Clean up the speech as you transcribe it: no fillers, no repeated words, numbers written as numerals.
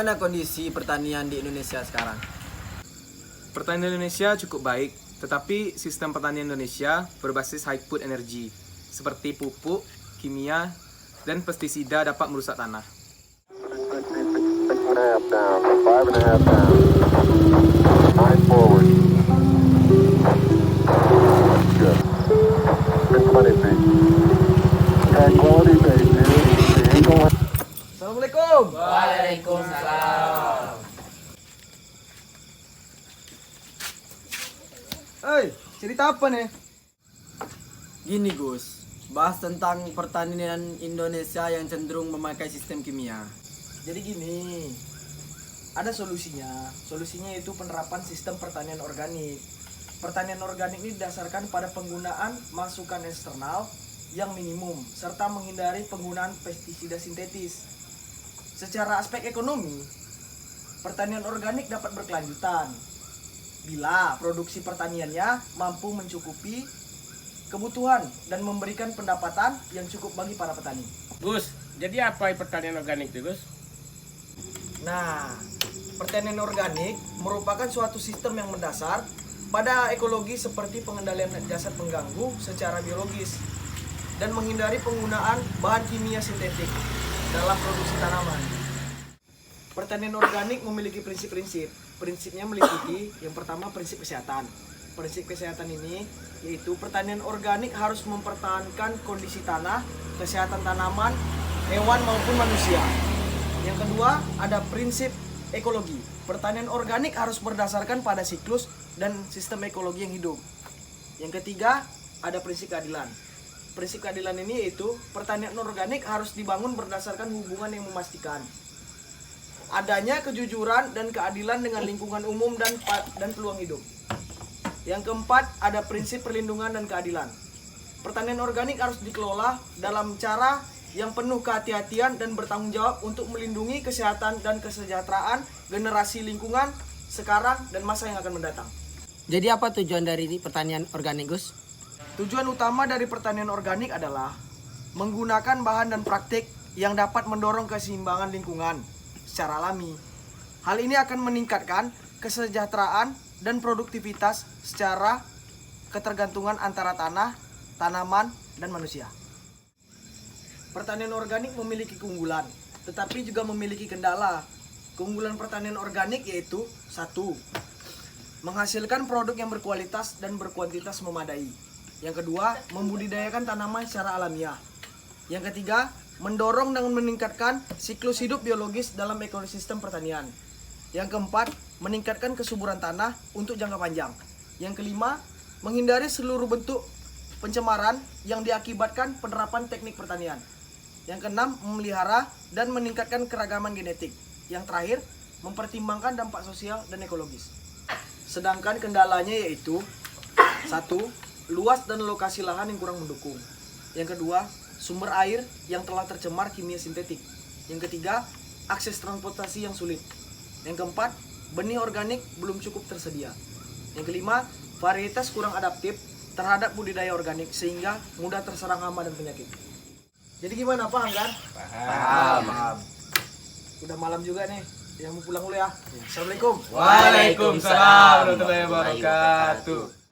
Bagaimana kondisi pertanian di Indonesia sekarang? Pertanian Indonesia cukup baik, tetapi sistem pertanian Indonesia berbasis high food energy, seperti pupuk, kimia, dan pestisida dapat merusak tanah. 6.5 down, 5.5 down, 9 forward. Good. 20 feet. Tranquility base, the Eagle. Assalamualaikum. Waalaikumsalam. Hei, cerita apa nih? Gini Gus, bahas tentang pertanian Indonesia yang cenderung memakai sistem kimia. Jadi gini, ada solusinya. Solusinya itu penerapan sistem pertanian organik. Pertanian organik ini didasarkan pada penggunaan masukan eksternal yang minimum serta menghindari penggunaan pestisida sintetis. Secara aspek ekonomi, pertanian organik dapat berkelanjutan bila produksi pertaniannya mampu mencukupi kebutuhan dan memberikan pendapatan yang cukup bagi para petani. Gus, jadi apa pertanian organik itu, Gus? Nah, pertanian organik merupakan suatu sistem yang mendasar pada ekologi seperti pengendalian zat pengganggu secara biologis dan menghindari penggunaan bahan kimia sintetik dalam produksi tanaman. Pertanian organik memiliki prinsip-prinsip. Prinsipnya meliputi yang pertama prinsip kesehatan. Prinsip kesehatan ini yaitu pertanian organik harus mempertahankan kondisi tanah, kesehatan tanaman, hewan maupun manusia. Yang kedua, ada prinsip ekologi. Pertanian organik harus berdasarkan pada siklus dan sistem ekologi yang hidup. Yang ketiga, ada prinsip keadilan. Prinsip keadilan ini yaitu pertanian organik harus dibangun berdasarkan hubungan yang memastikan adanya kejujuran dan keadilan dengan lingkungan umum dan peluang hidup. Yang keempat, ada prinsip perlindungan dan keadilan. Pertanian organik harus dikelola dalam cara yang penuh kehati-hatian dan bertanggung jawab untuk melindungi kesehatan dan kesejahteraan generasi lingkungan sekarang dan masa yang akan mendatang. Jadi apa tujuan dari pertanian organik, Gus? Tujuan utama dari pertanian organik adalah menggunakan bahan dan praktik yang dapat mendorong keseimbangan lingkungan secara alami. Hal ini akan meningkatkan kesejahteraan dan produktivitas secara ketergantungan antara tanah, tanaman, dan manusia. Pertanian organik memiliki keunggulan, tetapi juga memiliki kendala. Keunggulan pertanian organik yaitu 1. Menghasilkan produk yang berkualitas dan berkuantitas memadai. Yang kedua, membudidayakan tanaman secara alamiah. Yang ketiga, mendorong dan meningkatkan siklus hidup biologis dalam ekosistem pertanian. Yang keempat, meningkatkan kesuburan tanah untuk jangka panjang. Yang kelima, menghindari seluruh bentuk pencemaran yang diakibatkan penerapan teknik pertanian. Yang keenam, memelihara dan meningkatkan keragaman genetik. Yang terakhir, mempertimbangkan dampak sosial dan ekologis. Sedangkan kendalanya yaitu 1. Luas dan lokasi lahan yang kurang mendukung. Yang kedua, sumber air yang telah tercemar kimia sintetik. Yang ketiga, akses transportasi yang sulit. Yang keempat, benih organik belum cukup tersedia. Yang kelima, varietas kurang adaptif terhadap budidaya organik sehingga mudah terserang hama dan penyakit. Jadi gimana, paham kan? Paham. Udah malam juga nih. Yang mau pulang dulu ya. Assalamualaikum. Waalaikumsalam warahmatullahi wabarakatuh.